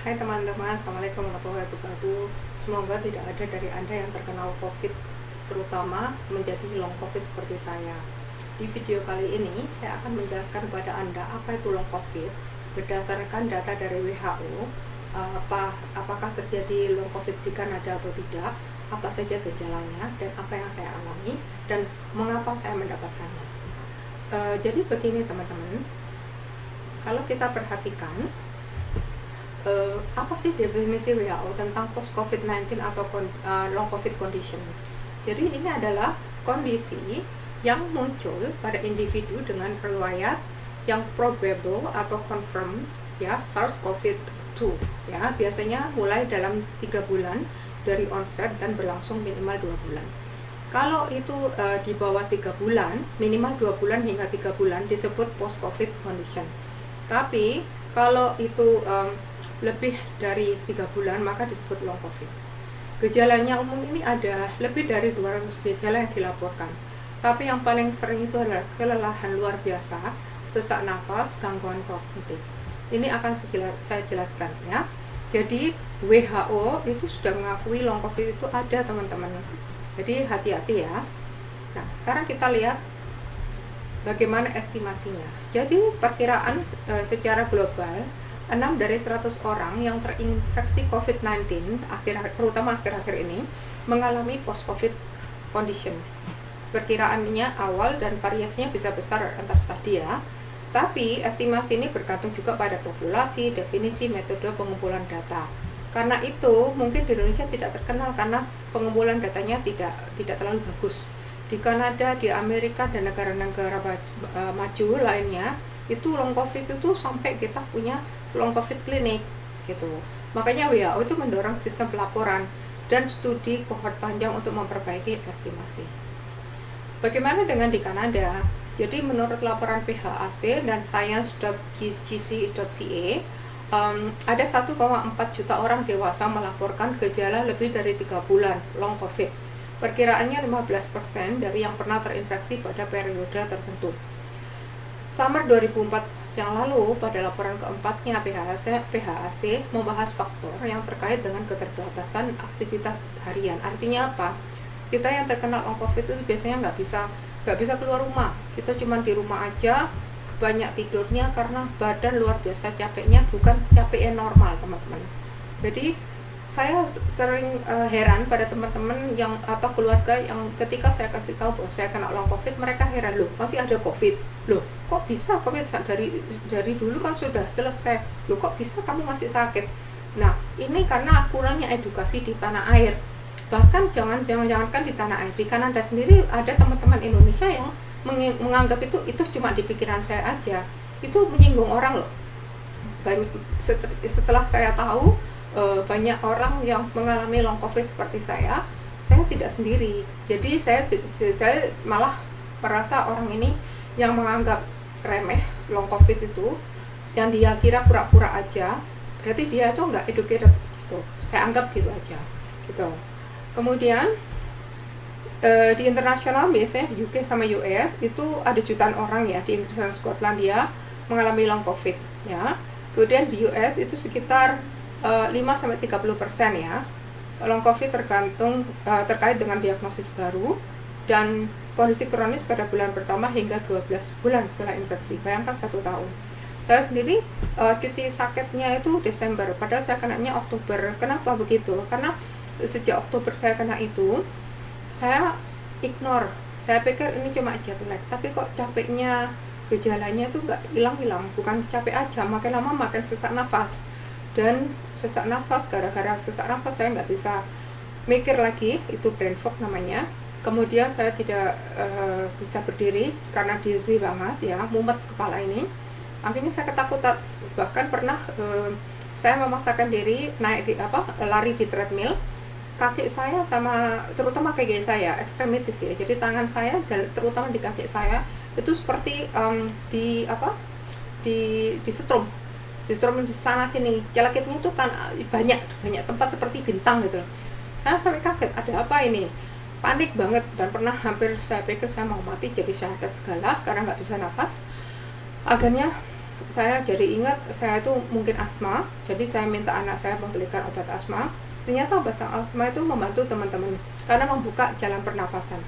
Hai teman-teman, Assalamualaikum warahmatullahi wabarakatuh. Semoga tidak ada dari Anda yang terkena COVID, terutama menjadi long COVID seperti saya. Di video kali ini, saya akan menjelaskan kepada Anda apa itu long COVID berdasarkan data dari WHO, apakah terjadi long COVID di Kanada atau tidak, apa saja gejalanya, dan apa yang saya alami, dan mengapa saya mendapatkannya. Jadi begini teman-teman, kalau kita perhatikan, apa sih definisi WHO tentang post COVID-19 atau long COVID condition? Jadi ini adalah kondisi yang muncul pada individu dengan riwayat yang probable atau confirmed ya SARS-CoV-2 ya, biasanya mulai dalam 3 bulan dari onset dan berlangsung minimal 2 bulan. Kalau itu di bawah 3 bulan, minimal 2 bulan hingga 3 bulan disebut post COVID condition. Tapi kalau itu lebih dari 3 bulan maka disebut long COVID. Gejalanya umum ini ada lebih dari 200 gejala yang dilaporkan. Tapi yang paling sering itu adalah kelelahan luar biasa, sesak nafas, gangguan kognitif. Ini akan saya jelaskan ya. Jadi WHO itu sudah mengakui long COVID itu ada teman-teman. Jadi hati-hati ya. Nah, sekarang kita lihat bagaimana estimasinya. Jadi perkiraan secara global 6 dari 100 orang yang terinfeksi COVID-19 terutama akhir-akhir ini mengalami post-COVID condition. Perkiraannya awal dan variasinya bisa besar antar stadia, tapi estimasi ini bergantung juga pada populasi, definisi, metode pengumpulan data. Karena itu mungkin di Indonesia tidak terkenal karena pengumpulan datanya tidak terlalu bagus. Di Kanada, di Amerika, dan negara-negara maju lainnya itu long COVID itu sampai kita punya long COVID klinik gitu. Makanya WHO itu mendorong sistem pelaporan dan studi kohort panjang untuk memperbaiki estimasi. Bagaimana dengan di Kanada? Jadi menurut laporan PHAC dan science.gc.ca, ada 1,4 juta orang dewasa melaporkan gejala lebih dari 3 bulan long COVID. Perkiraannya 15% dari yang pernah terinfeksi pada periode tertentu. Summer 2004 yang lalu, pada laporan keempatnya PHAC membahas faktor yang terkait dengan keterbatasan aktivitas harian. Artinya apa? Kita yang terkena long COVID itu biasanya nggak bisa keluar rumah. Kita cuma di rumah aja, banyak tidurnya karena badan luar biasa capeknya, bukan capek yang normal teman-teman. Jadi saya sering heran pada teman-teman yang atau keluarga yang ketika saya kasih tahu bahwa saya kena long COVID, mereka heran, loh masih ada COVID, loh kok bisa COVID dari dulu kan sudah selesai, loh kok bisa kamu masih sakit. Nah ini karena kurangnya edukasi di tanah air. Bahkan jangankan di tanah air, di Kanada sendiri ada teman-teman Indonesia yang menganggap itu cuma di pikiran saya aja. Itu menyinggung orang loh. Setelah saya tahu banyak orang yang mengalami long COVID seperti saya tidak sendiri. Jadi saya malah merasa orang ini yang menganggap remeh long COVID itu, yang dia kira pura-pura aja, berarti dia tuh nggak educated gitu. Saya anggap gitu aja gitu. Kemudian di internasional biasanya di UK sama US itu ada jutaan orang ya, di Inggris dan Skotlandia mengalami long COVID ya. Kemudian di US itu sekitar 5-30% ya. Long COVID terkait dengan diagnosis baru dan kondisi kronis pada bulan pertama hingga 12 bulan setelah infeksi. Bayangkan 1 tahun. Saya sendiri cuti sakitnya itu Desember, padahal saya kenanya Oktober. Kenapa begitu? Karena sejak Oktober saya kena itu, saya ignore. Saya pikir ini cuma jet lag, tapi kok capeknya, gejalanya itu nggak hilang-hilang. Bukan capek aja, makin lama makin sesak nafas. Dan sesak nafas, gara-gara sesak nafas saya nggak bisa mikir lagi, itu brain fog namanya. Kemudian saya tidak bisa berdiri karena dizzy banget ya, mumet kepala ini. Akhirnya saya ketakutan, bahkan pernah saya memaksakan diri lari di treadmill. Kaki saya sama terutama kaki saya ekstremitis ya, jadi tangan saya terutama di kaki saya itu seperti disetrum di sana sini, celakitnya itu kan banyak tempat seperti bintang gitu. Saya sampai kaget, ada apa ini, panik banget, dan pernah hampir saya pikir saya mau mati, jadi saya segala karena nggak bisa nafas. Akhirnya saya jadi ingat saya itu mungkin asma, jadi saya minta anak saya membelikan obat asma. Ternyata obat asma itu membantu teman-teman karena membuka jalan pernafasan.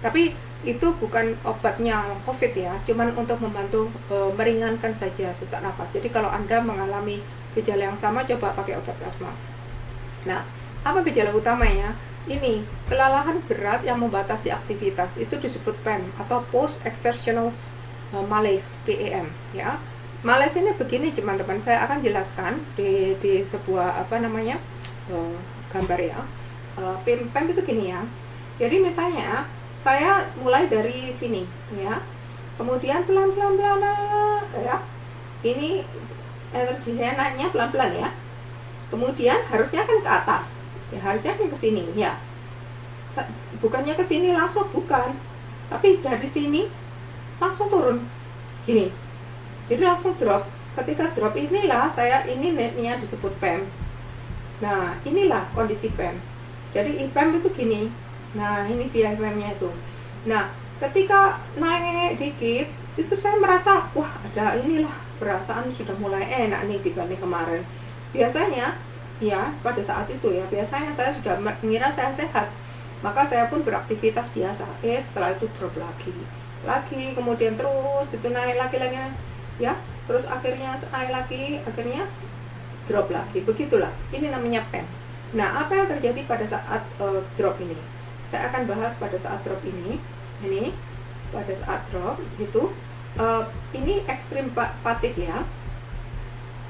Tapi itu bukan obatnya COVID ya, cuman untuk membantu meringankan saja sesak nafas. Jadi kalau Anda mengalami gejala yang sama, coba pakai obat asma. Nah, apa gejala utamanya? Ini kelelahan berat yang membatasi aktivitas, itu disebut PEM atau Post Exertional Malaise, PEM ya. Malaise ini begini teman-teman, saya akan jelaskan di sebuah gambar ya. PEM itu gini ya. Jadi misalnya saya mulai dari sini ya, kemudian pelan-pelan ya, ini energi saya naiknya pelan-pelan ya, kemudian harusnya kan ke atas ya, harusnya kan ke sini ya, bukannya ke sini langsung, bukan, tapi dari sini langsung turun gini, jadi langsung drop. Ketika drop inilah ini netnya disebut PEM. Nah inilah kondisi PEM. Jadi PEM itu gini. Nah ini dia PEM-nya itu. Nah ketika naik dikit itu saya merasa wah ada inilah, perasaan sudah mulai enak nih dibanding kemarin. Biasanya ya pada saat itu ya, biasanya saya sudah mengira saya sehat, maka saya pun beraktivitas biasa. Setelah itu drop lagi, kemudian terus itu naik lagi ya, terus akhirnya naik lagi, akhirnya drop lagi. Begitulah, ini namanya PEM. Nah apa yang terjadi pada saat drop ini? Saya akan bahas pada saat drop ini pada saat drop itu ini extreme fatigue ya,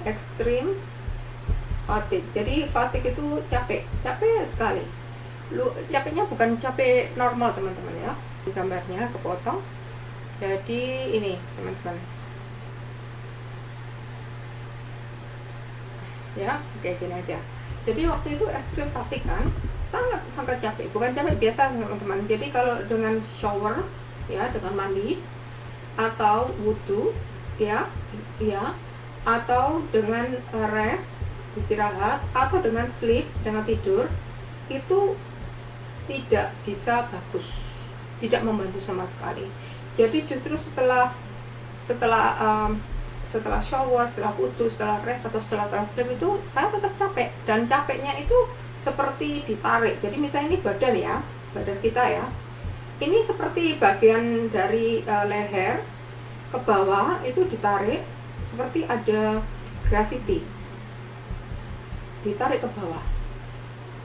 extreme fatigue. Jadi fatigue itu capek sekali. Capeknya bukan capek normal teman-teman ya. Di gambarnya kepotong. Jadi ini teman-teman. Ya, kayak gini aja. Jadi waktu itu extreme fatigue kan, sangat capek, bukan capek biasa teman-teman. Jadi kalau dengan shower ya, dengan mandi atau wudhu ya, atau dengan rest, istirahat, atau dengan sleep, dengan tidur, itu tidak bisa bagus, tidak membantu sama sekali. Jadi justru setelah shower, setelah wudhu, setelah rest atau setelah sleep itu saya tetap capek, dan capeknya itu seperti ditarik. Jadi misalnya ini badan kita ya, ini seperti bagian dari leher ke bawah itu ditarik, seperti ada gravity, ditarik ke bawah.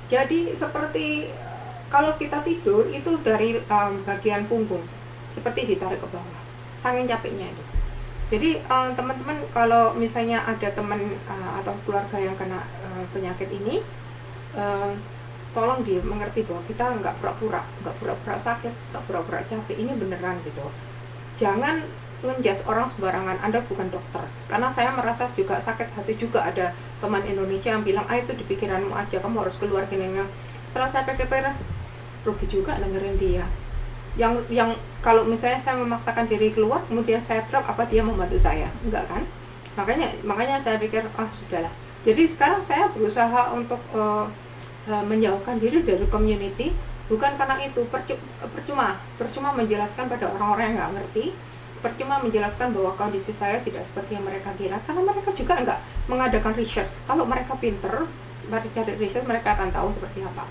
Jadi seperti kalau kita tidur itu dari bagian punggung seperti ditarik ke bawah, saking capeknya itu. Jadi teman-teman kalau misalnya ada teman atau keluarga yang kena penyakit ini, tolong dia mengerti bahwa kita nggak pura-pura sakit, nggak pura-pura capek, ini beneran gitu. Jangan ngejas orang sembarangan, Anda bukan dokter. Karena saya merasa juga sakit hati juga, ada teman Indonesia yang bilang itu di pikiranmu aja, kamu harus keluar gini. Setelah saya pikir-pikir, rugi juga dengerin dia. Yang kalau misalnya saya memaksakan diri keluar, kemudian saya drop, apa dia membantu saya? Enggak kan? Makanya saya pikir sudahlah. Jadi sekarang saya berusaha untuk menjauhkan diri dari community, bukan karena itu, percuma menjelaskan pada orang-orang yang nggak ngerti, percuma menjelaskan bahwa kondisi saya tidak seperti yang mereka kira, karena mereka juga nggak mengadakan research. Kalau mereka pinter, mereka cari research, mereka akan tahu seperti apa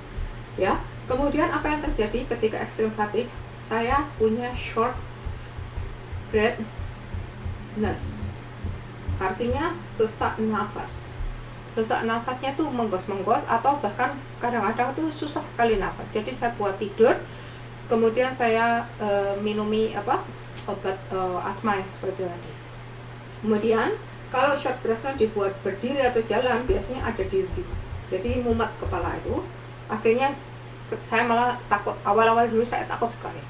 ya. Kemudian apa yang terjadi ketika extreme fatigue? Saya punya short breathness, artinya sesak nafas. Sesak nafasnya tuh menggos-menggos, atau bahkan kadang-kadang tuh susah sekali nafas. Jadi saya buat tidur, kemudian saya minumi obat asma seperti tadi. Kemudian kalau short breathnya dibuat berdiri atau jalan, biasanya ada dizzy, jadi mumet kepala itu. Akhirnya saya malah takut, awal-awal dulu saya takut sekali.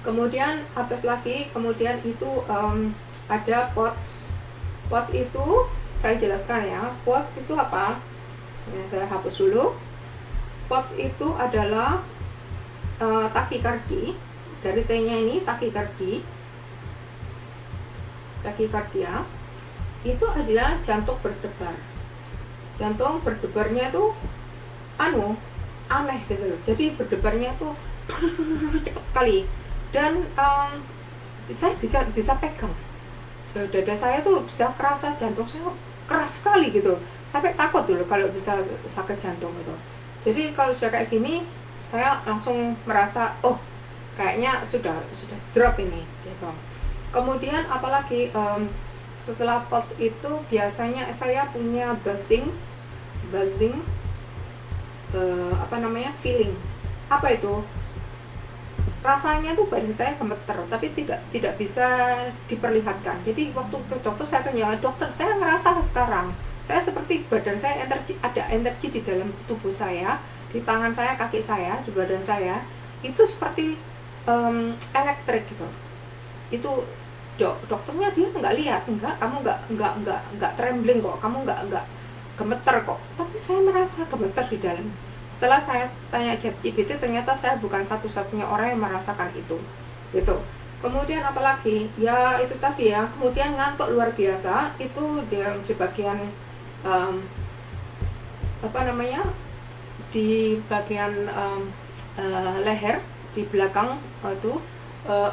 Kemudian habis lagi, kemudian itu ada POTS. POTS itu saya jelaskan ya. POTS itu apa? Ya, saya hapus dulu. POTS itu adalah takikardi. Dari T-nya ini takikardia. Itu adalah jantung berdebar. Jantung berdebarnya itu aneh gitu loh. Jadi berdebarnya itu cepat sekali, dan saya bisa pegang. dada saya tuh bisa kerasa jantung saya keras sekali gitu, sampai takut dulu kalau bisa sakit jantung gitu. Jadi kalau sudah kayak gini saya langsung merasa oh kayaknya sudah drop ini gitu. Kemudian apalagi setelah pulse itu biasanya saya punya buzzing feeling. Apa itu? Rasanya tuh badan saya gemeter, tapi tidak bisa diperlihatkan. Jadi waktu ke dokter saya tanya, dokter saya ngerasa sekarang saya seperti badan saya ada energi di dalam tubuh saya, di tangan saya, kaki saya, di badan saya itu seperti elektrik gitu. Itu dokternya dia nggak lihat, kamu nggak trembling kok, kamu nggak gemeter kok, tapi saya merasa gemeter di dalam. Setelah saya tanya ChatGPT, ternyata saya bukan satu-satunya orang yang merasakan itu gitu. Kemudian apalagi ya itu tadi ya, kemudian ngantuk luar biasa itu di bagian di bagian leher di belakang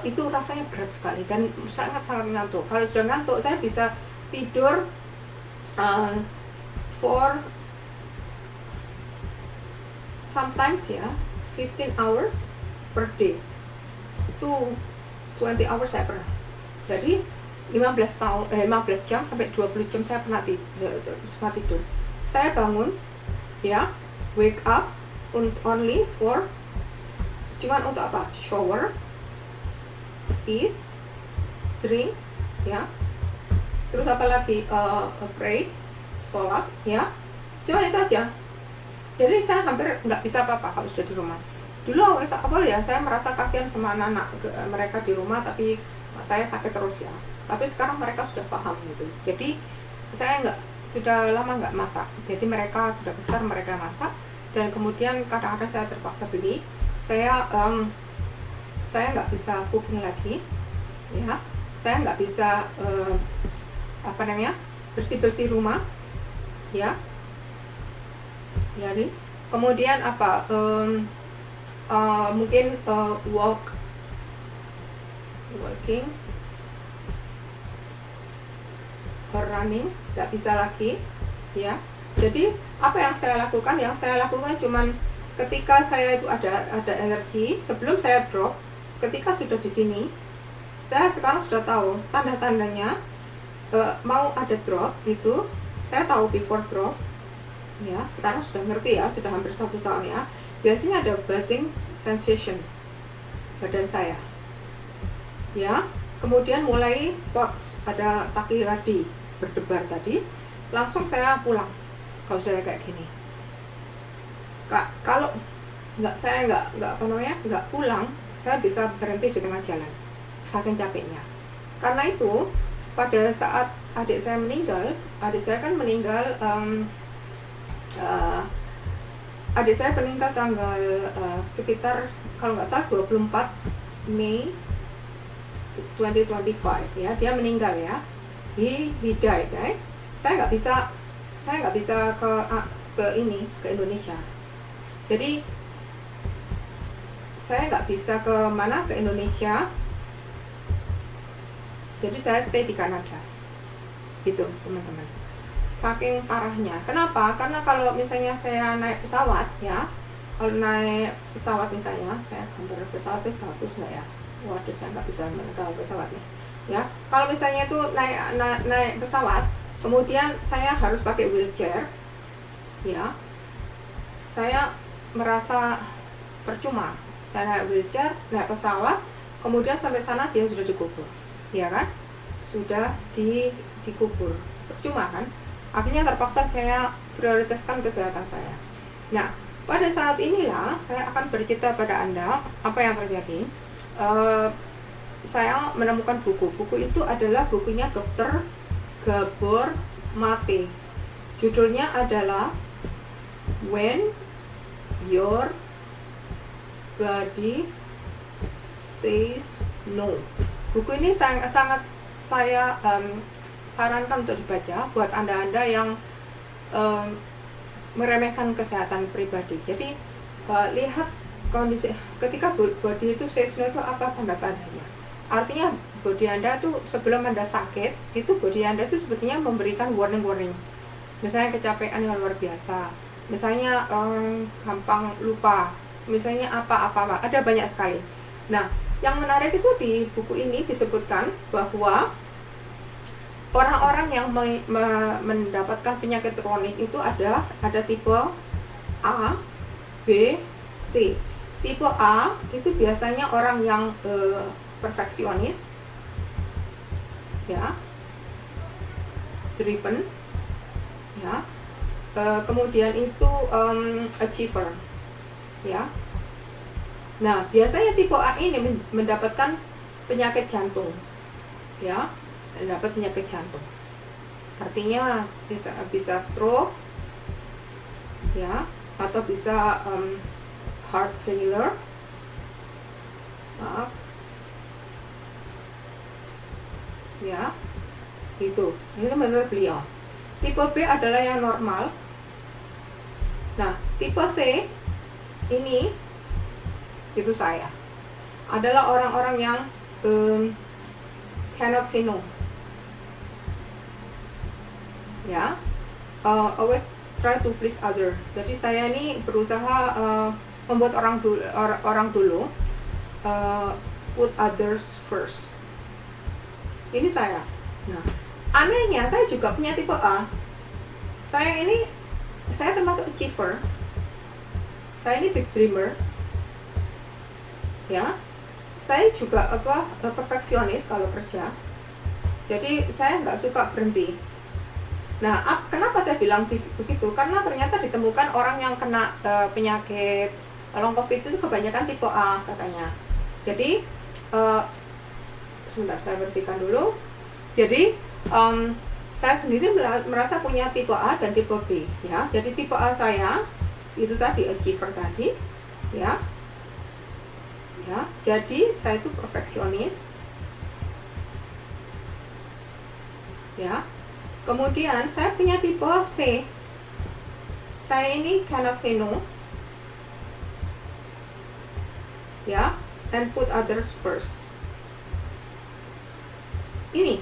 itu rasanya berat sekali dan sangat ngantuk. Kalau sudah ngantuk saya bisa tidur for sometimes ya 15 hours per day to 20 hours saya pernah. Jadi 15 jam sampai 20 jam saya pernah tidur. Saya bangun ya, wake up only for cuman untuk apa? Shower, eat, drink ya. Terus apa lagi? Pray, sholat ya. Cuma itu aja. Jadi saya hampir nggak bisa apa-apa kalau sudah di rumah. Dulu awal ya saya merasa kasihan sama anak-anak mereka di rumah, tapi saya sakit terus ya. Tapi sekarang mereka sudah paham gitu. Jadi saya sudah lama nggak masak. Jadi mereka sudah besar, mereka masak. Dan kemudian kadang-kadang saya terpaksa beli. Saya nggak bisa cooking lagi, ya. Saya nggak bisa bersih-bersih rumah, ya. Jadi kemudian mungkin walking or running nggak bisa lagi ya. Jadi apa yang saya lakukan? Yang saya lakukan cuman ketika saya itu ada energi sebelum saya drop. Ketika sudah di sini, saya sekarang sudah tahu tanda-tandanya mau ada drop itu. Saya tahu before drop ya, sekarang sudah ngerti ya, sudah hampir 1 tahun ya. Biasanya ada buzzing sensation badan saya ya, kemudian mulai thoughts, ada tachycardia berdebar tadi, langsung saya pulang. Kalau saya kayak gini, kalau saya nggak pulang, saya bisa berhenti di tengah jalan saking capeknya. Karena itu pada saat adik saya kan meninggal adik saya meninggal tanggal sekitar kalau nggak salah 24 Mei 2025 ya, dia meninggal ya. He died right? Saya nggak bisa ke Indonesia. Jadi saya nggak bisa ke Indonesia. Jadi saya stay di Kanada. Gitu teman-teman. Saking parahnya. Kenapa? Karena kalau misalnya saya naik pesawat ya, kalau naik pesawat misalnya, saya gambar pesawat itu bagus nggak ya? Waduh, saya nggak bisa mengenal pesawatnya. Ya, kalau misalnya itu naik pesawat, kemudian saya harus pakai wheelchair, ya, saya merasa percuma. Saya naik wheelchair, naik pesawat, kemudian sampai sana dia sudah dikubur, ya kan? Sudah dikubur, percuma kan? Akhirnya terpaksa saya prioritaskan kesehatan saya. Nah, pada saat inilah saya akan bercerita pada Anda apa yang terjadi. Saya menemukan buku itu adalah bukunya Dr. Gabor Mate. Judulnya adalah When Your Body Says No. Buku ini sangat saya sarankan untuk dibaca buat Anda yang meremehkan kesehatan pribadi. Jadi lihat kondisi ketika body itu says no itu apa tanda-tandanya. Artinya body Anda tuh sebelum Anda sakit, itu body Anda tuh sebetulnya memberikan warning. Misalnya kecapean yang luar biasa, misalnya gampang lupa, misalnya apa, ada banyak sekali. Nah, yang menarik itu di buku ini disebutkan bahwa orang-orang yang mendapatkan penyakit kronik itu ada tipe A, B, C. Tipe A itu biasanya orang yang perfeksionis, ya, driven, ya, kemudian itu achiever, ya. Nah, biasanya tipe A ini mendapatkan penyakit jantung, ya, mendapat penyakit jantung. Artinya bisa stroke, ya, atau bisa heart failure, maaf, ya, itu menurut beliau. Tipe B adalah yang normal. Nah, tipe C ini itu saya adalah orang-orang yang cannot say no, ya, always try to please other. Jadi saya ini berusaha membuat orang dulu put others first. Ini saya. Nah, anehnya saya juga punya tipe A. Saya termasuk achiever. Saya ini big dreamer. Ya. Saya juga perfeksionis kalau kerja. Jadi saya nggak suka berhenti. Nah, kenapa saya bilang begitu? Karena ternyata ditemukan orang yang kena penyakit long COVID itu kebanyakan tipe A katanya. Jadi sebentar, saya bersihkan dulu. Jadi saya sendiri merasa punya tipe A dan tipe B, ya. Jadi tipe A saya itu tadi achiever tadi, ya. Ya, jadi saya itu perfeksionis, ya. Kemudian saya punya tipe C. Saya ini cannot say no, ya, and put others first. Ini.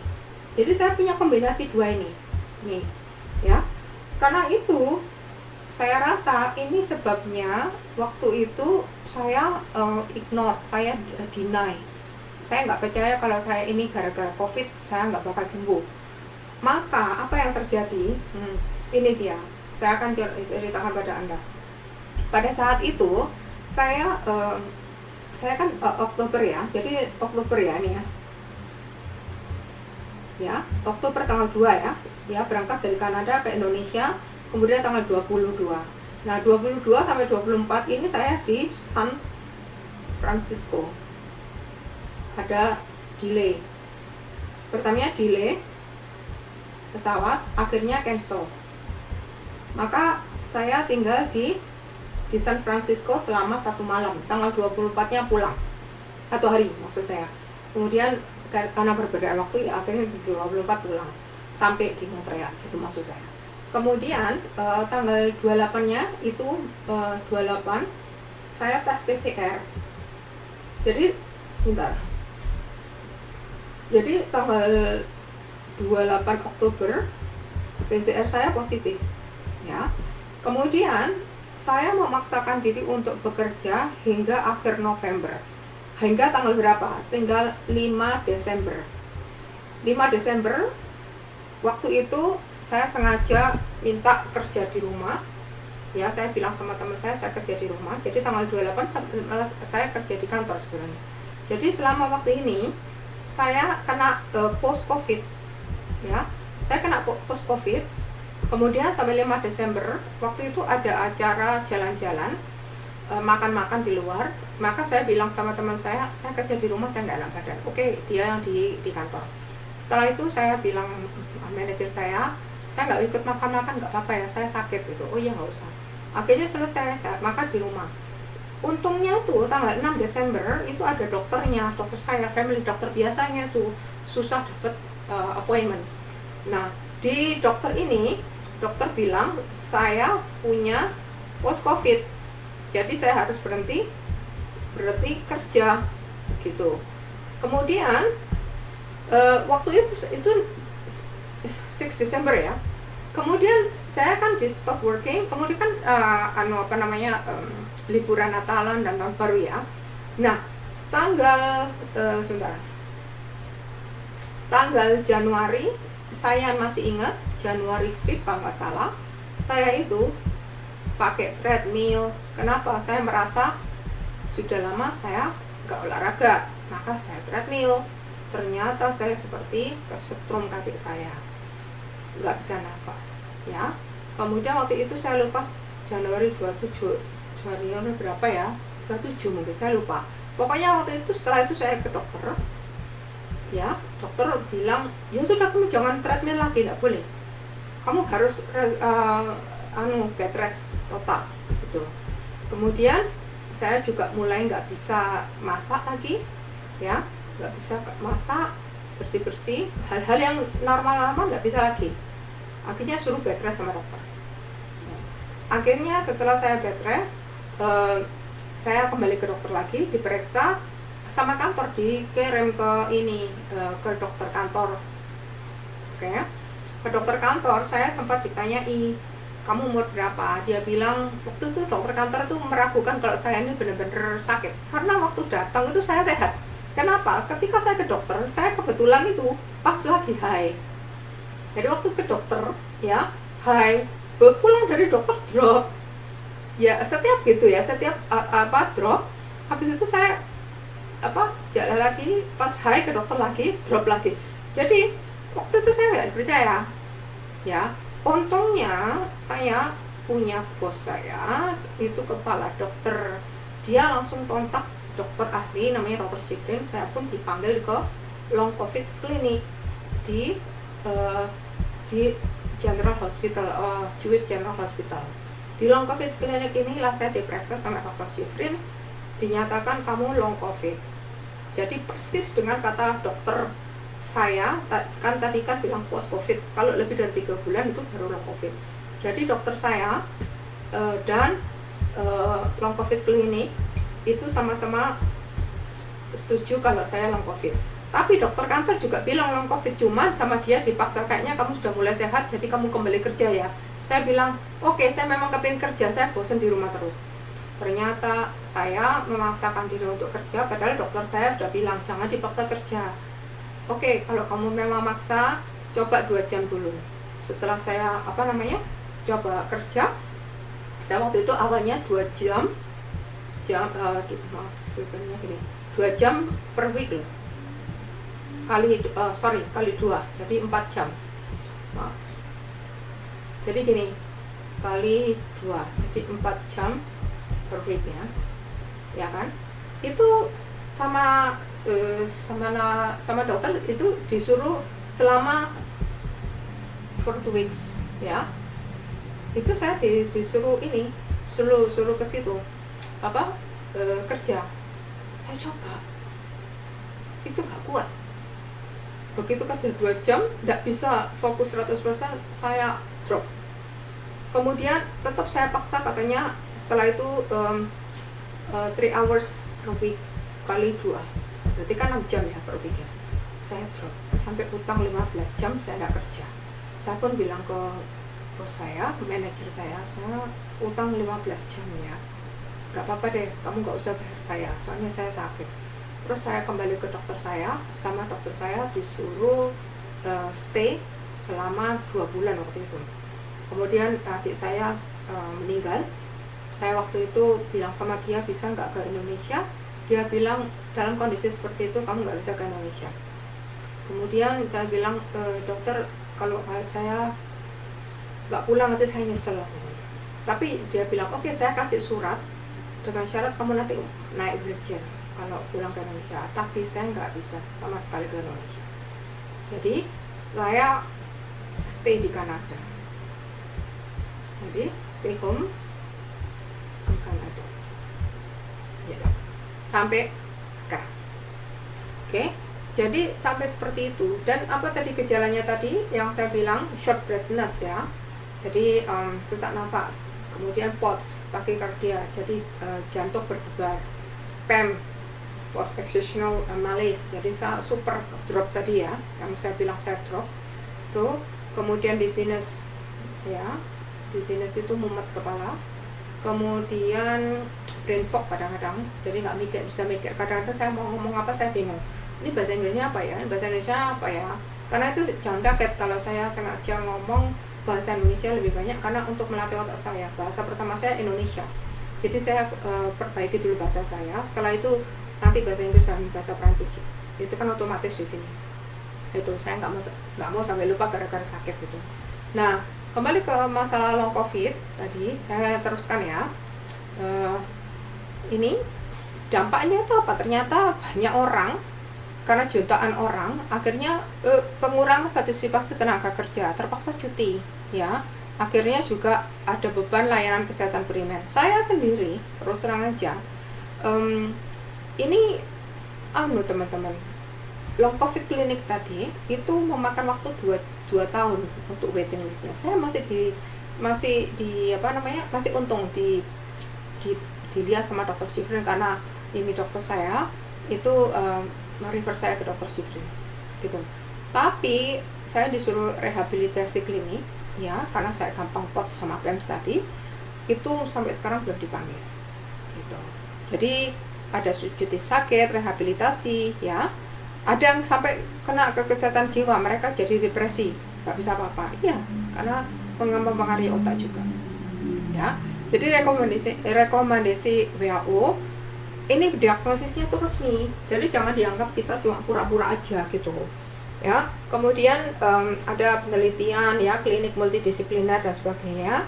Jadi saya punya kombinasi dua ini. Nih, ya. Karena itu saya rasa ini sebabnya waktu itu saya ignore, saya deny. Saya nggak percaya kalau saya ini gara-gara COVID saya nggak bakal sembuh. Maka apa yang terjadi? Ini dia. Saya akan ceritakan pada Anda. Pada saat itu saya kan Oktober, ya. Jadi Oktober, ya, ini ya. Ya, Oktober tanggal 2, ya. Ya, berangkat dari Kanada ke Indonesia, kemudian tanggal 22. Nah, 22 sampai 24 ini saya di San Francisco. Ada delay. Pertamanya delay pesawat, akhirnya cancel. Maka saya tinggal di San Francisco selama 1 malam. Tanggal 24-nya pulang. 1 hari maksud saya. Kemudian karena berbeda waktu, ya akhirnya di 24 pulang sampai di Montreal, itu maksud saya. Kemudian tanggal 28-nya itu 28 saya tes PCR. Jadi sebentar. Jadi tanggal 28 Oktober PCR saya positif, ya. Kemudian saya memaksakan diri untuk bekerja hingga akhir November. Hingga tanggal berapa? Tinggal 5 Desember. 5 Desember waktu itu saya sengaja minta kerja di rumah. Ya, saya bilang sama teman saya kerja di rumah. Jadi tanggal 28 saya kerja di kantor sebenarnya. Jadi selama waktu ini saya kena post COVID, ya. Saya kena post COVID. Kemudian sampai 5 Desember waktu itu ada acara jalan-jalan, makan-makan di luar. Maka saya bilang sama teman saya kerja di rumah, saya nggak enak badan. Oke, dia yang di kantor. Setelah itu saya bilang manajer saya nggak ikut makan-makan, nggak apa-apa ya, saya sakit gitu. Oh iya, nggak usah. Akhirnya selesai, saya makan di rumah. Untungnya tuh tanggal 6 Desember itu ada dokternya, dokter saya, family dokter. Biasanya tuh susah dapat appointment. Nah, di dokter ini, dokter bilang saya punya post COVID. Jadi saya harus berhenti kerja gitu. Kemudian waktu itu 6 Desember ya. Kemudian saya kan di stop working, kemudian kan liburan Natalan dan tahun baru ya. Nah, tanggal Januari, saya masih ingat Januari 5 kalau nggak salah, saya itu pakai treadmill. Kenapa? Saya merasa sudah lama saya nggak olahraga, maka saya treadmill. Ternyata saya seperti kesetrum kaki saya, nggak bisa nafas ya. Kemudian waktu itu saya lupa Januari 27 Januari berapa ya, 27 mungkin, saya lupa. Pokoknya waktu itu setelah itu saya ke dokter ya. Dokter bilang ya sudah, kamu jangan treadmill lagi, tidak boleh, kamu harus bed rest total gitu. Kemudian saya juga mulai nggak bisa masak lagi ya, nggak bisa masak, bersih-bersih, hal-hal yang normal-normal nggak bisa lagi. Akhirnya suruh bed rest sama dokter. Akhirnya setelah saya bed rest, saya kembali ke dokter lagi, diperiksa sama kantor, dikirim ke ke dokter kantor. Oke, ke dokter kantor saya sempat ditanyai, kamu umur berapa? Dia bilang, waktu itu dokter kantor itu meragukan kalau saya ini benar-benar sakit, karena waktu datang itu saya sehat. Kenapa? Ketika saya ke dokter, saya kebetulan itu pas lagi high. Jadi waktu ke dokter ya high, pulang dari dokter drop. Ya setiap gitu ya, setiap drop. Habis itu saya jalan lagi, pas high ke dokter lagi, drop lagi. Jadi waktu itu saya nggak percaya. Ya, untungnya saya punya bos saya itu kepala dokter. Dia langsung kontak dokter ahli namanya Dr. Shifrin. Saya pun dipanggil ke long covid clinic di General Hospital, Jewish General Hospital. Di long covid clinic inilah saya diperiksa sama Dr. Shifrin, dinyatakan kamu long covid. Jadi persis dengan kata dokter saya, kan tadi kan bilang post covid, kalau lebih dari 3 bulan itu baru long covid. Jadi dokter saya dan long covid clinic itu sama-sama setuju kalau saya long covid. Tapi dokter kantor juga bilang long covid, cuman sama dia dipaksa, kayaknya kamu sudah mulai sehat, jadi kamu kembali kerja ya. Saya bilang, oke, saya memang kepingin kerja, saya bosan di rumah terus. Ternyata saya memaksakan diri untuk kerja, padahal dokter saya sudah bilang jangan dipaksa kerja. Oke, kalau kamu memang maksa, coba 2 jam dulu. Setelah saya coba kerja, saya waktu itu awalnya 2 jam 2 jam per week loh. Kali 2, jadi 4 jam. Maaf. Jadi gini, kali 2, jadi 4 jam per week ya. Ya kan? Itu sama dokter itu disuruh selama 4 weeks ya. Itu saya disuruh suruh ke situ kerja. Saya coba, itu gak kuat. Begitu kerja 2 jam gak bisa fokus 100%, saya drop. Kemudian tetap saya paksa, katanya setelah itu 3 hours per week kali 2, berarti kan 6 jam ya per week ya. Saya drop sampai utang 15 jam saya gak kerja. Saya pun bilang ke bos saya, manajer saya utang 15 jam ya, gak apa-apa deh, kamu gak usah bayar saya, soalnya saya sakit. Terus saya kembali ke dokter saya, sama dokter saya disuruh stay selama 2 bulan waktu itu. Kemudian adik saya meninggal. Saya waktu itu bilang sama dia, bisa nggak ke Indonesia? Dia bilang dalam kondisi seperti itu kamu nggak bisa ke Indonesia. Kemudian saya bilang, dokter, kalau saya nggak pulang nanti saya nyesel. Tapi dia bilang, oke, saya kasih surat dengan syarat kamu nanti naik wheelchair kalau pulang ke Indonesia. Tapi saya nggak bisa sama sekali ke Indonesia. Jadi saya stay di Kanada. Jadi stay home di Kanada ya, sampai sekarang. Oke, jadi sampai seperti itu. Dan apa tadi gejalanya tadi yang saya bilang, short breathness ya, jadi sesak nafas, kemudian POTS, takikardia, jadi jantung berdebar, PEM, post excisional malaise. Jadi saya super drop tadi ya, yang saya bilang saya drop tuh. Kemudian dizziness ya, dizziness itu mumet kepala. Kemudian brain fog kadang-kadang, jadi nggak bisa mikir. Kadang-kadang saya mau ngomong apa saya bingung, ini bahasa Inggrisnya apa ya, bahasa Indonesia apa ya. Karena itu jangan kaget kalau saya sengaja ngomong bahasa Indonesia lebih banyak, karena untuk melatih otak saya. Bahasa pertama saya Indonesia, jadi saya perbaiki dulu bahasa saya, setelah itu nanti bahasa Inggris dan bahasa Prancis. Itu kan otomatis di sini. Itu saya nggak mau sampai lupa gara-gara sakit gitu. Nah, kembali ke masalah long covid tadi, saya teruskan ya. Ini dampaknya itu apa? Ternyata banyak orang, karena jutaan orang akhirnya pengurangan partisipasi tenaga kerja, terpaksa cuti ya. Akhirnya juga ada beban layanan kesehatan primer. Saya sendiri terus terang aja, ini teman-teman, long covid klinik tadi itu memakan waktu 2 tahun untuk waiting listnya. Saya masih untung dilihat sama dokter Shivrin, karena ini dokter saya itu merefer saya ke dokter Shivrin gitu. Tapi saya disuruh rehabilitasi klinik ya, karena saya gampang pot sama PEMS tadi, itu sampai sekarang belum dipanggil gitu. Jadi ada cuti sakit, rehabilitasi ya. Ada yang sampai kena ke kesehatan jiwa, mereka jadi depresi, nggak bisa apa-apa. Iya, karena mempengaruhi otak juga ya. Jadi rekomendasi WHO ini diagnosisnya itu resmi, jadi jangan dianggap kita cuma pura-pura aja gitu ya. Kemudian ada penelitian ya, klinik multidisipliner dan sebagainya,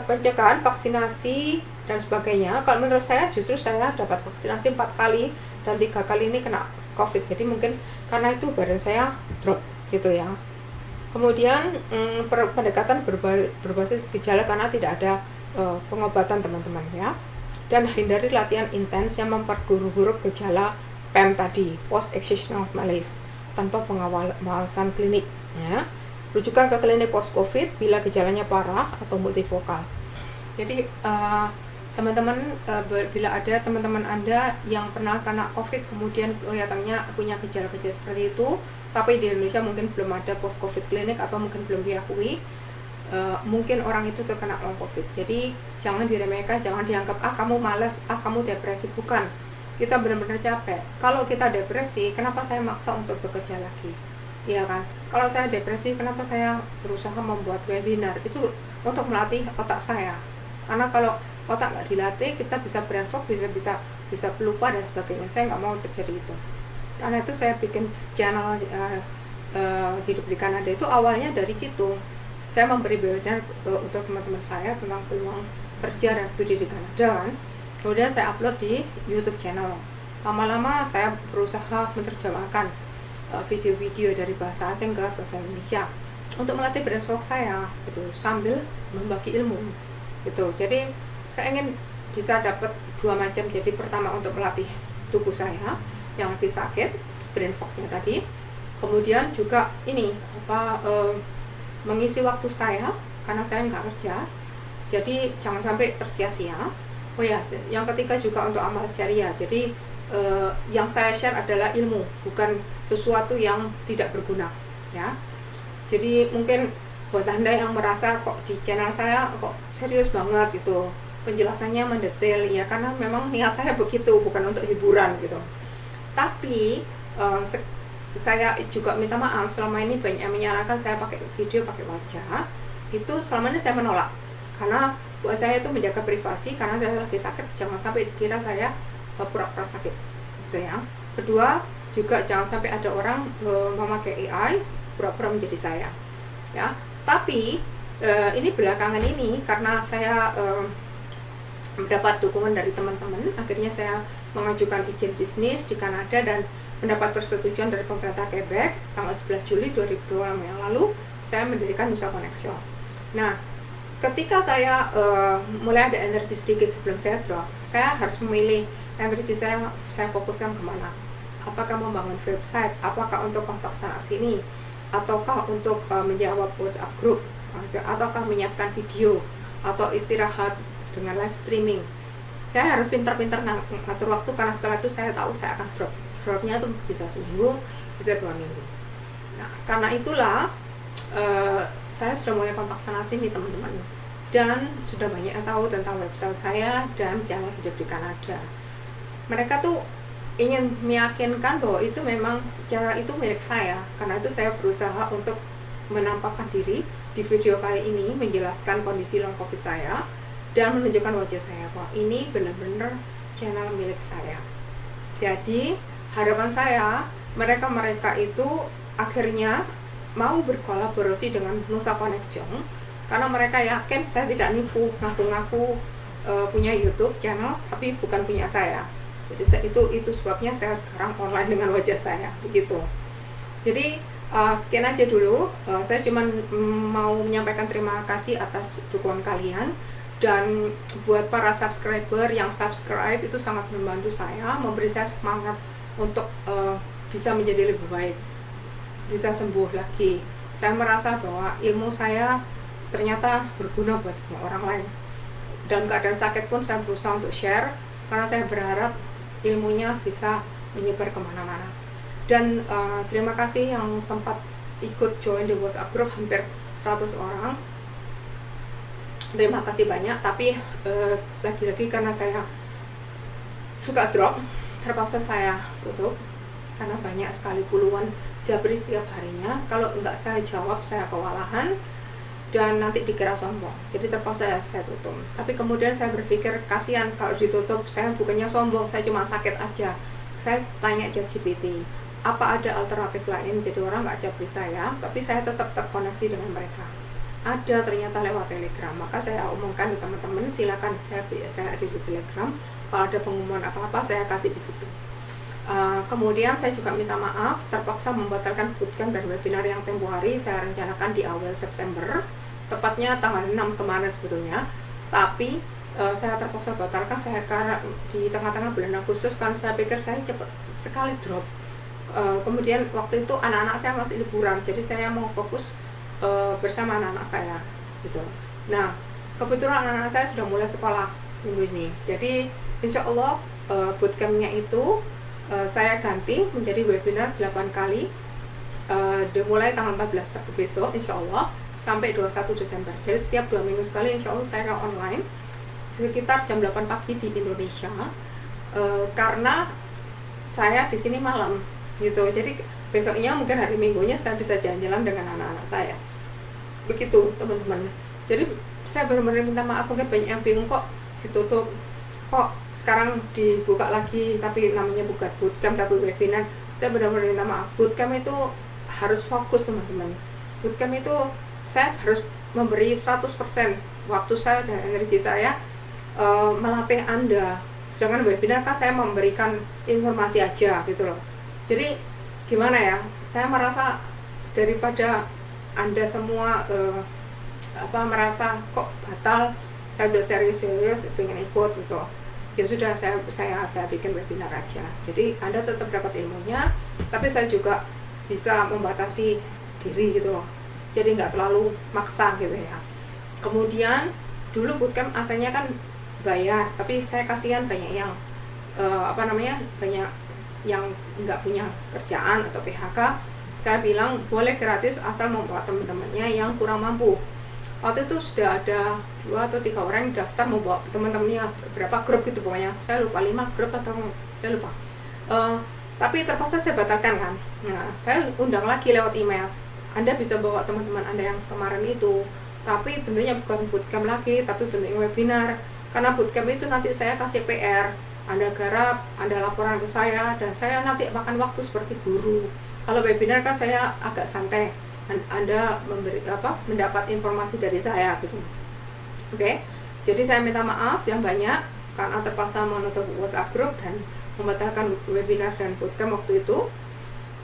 pencegahan vaksinasi dan sebagainya. Kalau menurut saya justru saya dapat vaksinasi 4 kali dan 3 kali ini kena COVID, jadi mungkin karena itu badan saya drop gitu ya. Kemudian pendekatan berbasis gejala, karena tidak ada pengobatan teman-teman ya. Dan hindari latihan intens yang memperburuk gejala PEM tadi, post excisional malaise, tanpa pengawasan klinik ya. Rujukan ke klinik post covid bila gejalanya parah atau multivokal. Jadi teman-teman, bila ada teman-teman Anda yang pernah kena COVID kemudian kelihatannya punya gejala-gejala seperti itu, tapi di Indonesia mungkin belum ada post COVID klinik atau mungkin belum diakui, mungkin orang itu terkena long COVID. Jadi jangan diremehkan, jangan dianggap kamu malas, kamu depresi. Bukan, kita benar-benar capek. Kalau kita depresi, kenapa saya maksa untuk bekerja lagi? Iya kan? Kalau saya depresi, kenapa saya berusaha membuat webinar? Itu untuk melatih otak saya. Karena kalau otak nggak dilatih, kita bisa brain fog, bisa pelupa dan sebagainya. Saya nggak mau terjadi itu. Karena itu saya bikin channel Hidup di Kanada itu awalnya dari situ. Saya memberi webinar untuk teman-teman saya tentang peluang kerja dan studi di Kanada kan. Kemudian saya upload di YouTube channel. Lama-lama saya berusaha menerjemahkan video-video dari bahasa asing ke bahasa Indonesia untuk melatih brain fog saya gitu, sambil membagi ilmu gitu. Jadi saya ingin bisa dapat 2 macam. Jadi pertama untuk melatih tubuh saya yang lagi sakit, brain fog-nya tadi. Kemudian juga ini mengisi waktu saya karena saya nggak kerja. Jadi jangan sampai tersia-sia. Oh ya, yang ketiga juga untuk amal jariah. Jadi yang saya share adalah ilmu, bukan sesuatu yang tidak berguna ya. Jadi mungkin buat Anda yang merasa kok di channel saya kok serius banget gitu, penjelasannya mendetail ya, karena memang niat saya begitu, bukan untuk hiburan gitu. Tapi saya juga minta maaf, selama ini banyak yang menyarankan saya pakai video pakai wajah, itu selama ini saya menolak, karena buat saya itu menjaga privasi, karena saya lagi sakit, jangan sampai dikira saya pura-pura sakit gitu ya. Kedua, juga jangan sampai ada orang memakai AI pura-pura menjadi saya ya. Tapi ini belakangan ini karena saya mendapat dukungan dari teman-teman, akhirnya saya mengajukan izin bisnis di Kanada dan mendapat persetujuan dari pemerintah Quebec tanggal 11 Juli 2020 yang lalu. Saya mendirikan Nusa Connection. Nah, ketika saya mulai ada energi sedikit sebelum saya drop, saya harus memilih energi saya fokuskan kemana. Apakah membangun website, apakah untuk kontak sana sini, ataukah untuk menjawab WhatsApp group, ataukah menyiapkan video, atau istirahat dengan live streaming. Saya harus pintar-pintar ngatur waktu, karena setelah itu saya tahu saya akan dropnya tuh bisa seminggu, bisa 2 minggu. Nah, karena itulah saya sudah mulai kontak sana sini teman-teman, dan sudah banyak yang tahu tentang website saya dan channel hidup di Kanada. Mereka tuh ingin meyakinkan bahwa itu memang cara itu milik saya. Karena itu saya berusaha untuk menampakkan diri di video kali ini, menjelaskan kondisi long COVID saya dan menunjukkan wajah saya bahwa ini benar-benar channel milik saya. Jadi harapan saya mereka itu akhirnya mau berkolaborasi dengan Nusa Connection, karena mereka yakin saya tidak nipu, ngaku-ngaku punya YouTube channel tapi bukan punya saya. Jadi itu sebabnya saya sekarang online dengan wajah saya, begitu. Jadi sekian aja dulu. Saya cuma mau menyampaikan terima kasih atas dukungan kalian, dan buat para subscriber yang subscribe itu sangat membantu saya, memberi saya semangat untuk bisa menjadi lebih baik, bisa sembuh lagi. Saya merasa bahwa ilmu saya ternyata berguna buat orang lain. Dan keadaan sakit pun saya berusaha untuk share, karena saya berharap ilmunya bisa menyebar kemana-mana. Dan terima kasih yang sempat ikut join di WhatsApp group, hampir 100 orang. Terima kasih banyak. Tapi lagi-lagi karena saya suka drop, terpaksa saya tutup, karena banyak sekali puluhan jabri setiap harinya. Kalau enggak saya jawab, saya kewalahan dan nanti dikira sombong. Jadi terpaksa saya tutup. Tapi kemudian saya berpikir kasihan kalau ditutup, saya bukannya sombong, saya cuma sakit aja. Saya tanya ChatGPT, apa ada alternatif lain jadi orang nggak jabri saya, tapi saya tetap terkoneksi dengan mereka? Ada ternyata lewat Telegram. Maka saya omongkan ke teman-teman, silakan saya ada di Telegram. Kalau ada pengumuman apa-apa saya kasih di situ. Kemudian saya juga minta maaf terpaksa membatalkan bootcamp dan webinar yang tempo hari saya rencanakan di awal September, tepatnya tanggal 6 kemarin sebetulnya, tapi saya terpaksa batalkan saya karena di tengah-tengah bulan Agustus, kan saya pikir saya cepat sekali drop. Kemudian waktu itu anak-anak saya masih liburan, jadi saya mau fokus bersama anak-anak saya gitu. Nah, kebetulan anak-anak saya sudah mulai sekolah minggu ini, jadi insya Allah bootcampnya itu saya ganti menjadi webinar 8 kali, dimulai tanggal 14 besok insya Allah sampai 21 Desember. Jadi setiap 2 minggu sekali insya Allah saya akan online sekitar jam 8 pagi di Indonesia, karena saya di sini malam gitu. Jadi besoknya mungkin hari Minggunya saya bisa jalan-jalan dengan anak-anak saya, begitu teman-teman. Jadi saya benar-benar minta maaf, mungkin banyak yang bingung kok ditutup, kok sekarang dibuka lagi, tapi namanya bukan bootcamp tapi webinar. Saya benar-benar minta maaf. Bootcamp itu harus fokus teman-teman. Bootcamp itu saya harus memberi 100% waktu saya dan energi saya melatih Anda. Sedangkan webinar kan saya memberikan informasi aja gitu loh. Jadi gimana ya, saya merasa daripada Anda semua merasa kok batal, saya udah serius pengen ikut gitu, ya sudah saya bikin webinar aja. Jadi Anda tetap dapat ilmunya, tapi saya juga bisa membatasi diri gitu loh, jadi nggak terlalu maksa gitu ya. Kemudian dulu bootcamp asalnya kan bayar, tapi saya kasihan banyak yang banyak yang nggak punya kerjaan atau PHK. Saya bilang boleh gratis asal membawa teman-temannya yang kurang mampu. Waktu itu sudah ada 2 atau 3 orang yang daftar mau bawa teman-temannya, berapa grup gitu pokoknya, saya lupa 5 grup atau saya lupa. Tapi terpaksa saya batalkan kan. Nah, saya undang lagi lewat email, Anda bisa bawa teman-teman Anda yang kemarin itu, tapi bentuknya bukan bootcamp lagi, tapi bentuknya webinar. Karena bootcamp itu nanti saya kasih PR, Anda garap, Anda laporan ke saya, dan saya nanti makan waktu seperti guru. Kalau webinar kan saya agak santai, Anda mendapat informasi dari saya gitu. Oke. Jadi saya minta maaf yang banyak karena terpaksa menutup WhatsApp group dan membatalkan webinar dan bootcamp waktu itu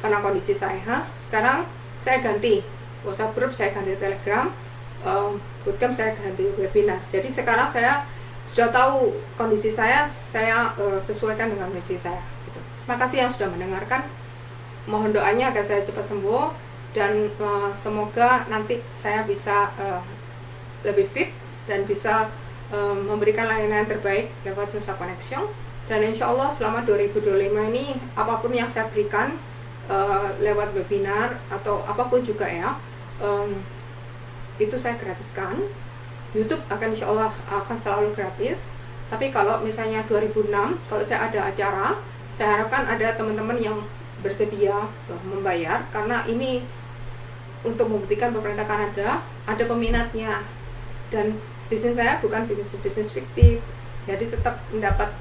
karena kondisi saya. Sekarang saya ganti WhatsApp group, saya ganti Telegram, bootcamp saya ganti webinar. Jadi sekarang saya sudah tahu kondisi saya sesuaikan dengan kondisi saya gitu. Terima kasih yang sudah mendengarkan. Mohon doanya agar saya cepat sembuh, dan semoga nanti saya bisa lebih fit dan bisa memberikan layanan terbaik lewat Nusa Connection. Dan insya Allah selama 2025 ini apapun yang saya berikan lewat webinar atau apapun juga ya, itu saya gratiskan. YouTube akan insya Allah akan selalu gratis. Tapi kalau misalnya 2006 kalau saya ada acara, saya harapkan ada teman-teman yang bersedia membayar, karena ini untuk membuktikan pemerintah Kanada ada peminatnya, dan bisnis saya bukan bisnis fiktif, jadi tetap mendapat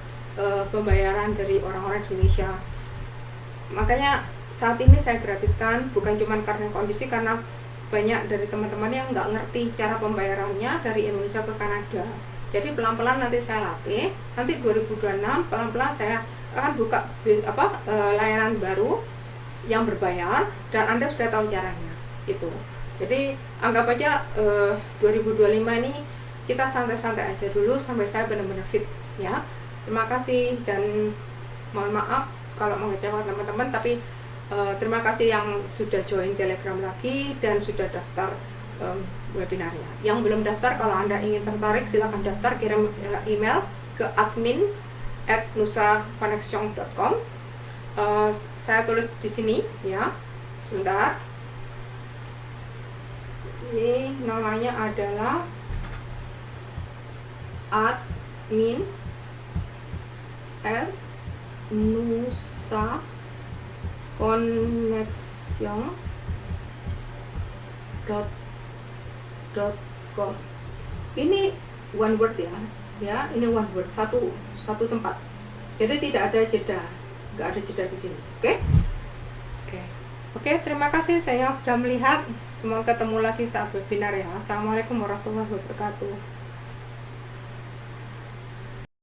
pembayaran dari orang-orang Indonesia. Makanya saat ini saya gratiskan, bukan cuma karena kondisi, karena banyak dari teman-teman yang nggak ngerti cara pembayarannya dari Indonesia ke Kanada. Jadi pelan-pelan nanti saya latih, nanti 2026 pelan-pelan saya akan buka layanan baru yang berbayar, dan Anda sudah tahu caranya itu. Jadi anggap aja 2025 ini kita santai-santai aja dulu sampai saya benar-benar fit ya. Terima kasih, dan mohon maaf kalau mengecewakan teman-teman, tapi terima kasih yang sudah join Telegram lagi dan sudah daftar webinarnya. Yang belum daftar, kalau Anda ingin tertarik silakan daftar, kirim email ke admin@nusaconnection.com. Saya tulis di sini ya, sebentar. Ini namanya adalah admin @nusaconnection.com. Ini one word ya, ini one word, satu tempat. Jadi tidak ada jeda, nggak ada jeda di sini. Oke, terima kasih saya yang sudah melihat. Semoga ketemu lagi saat webinar ya. Assalamualaikum warahmatullahi wabarakatuh.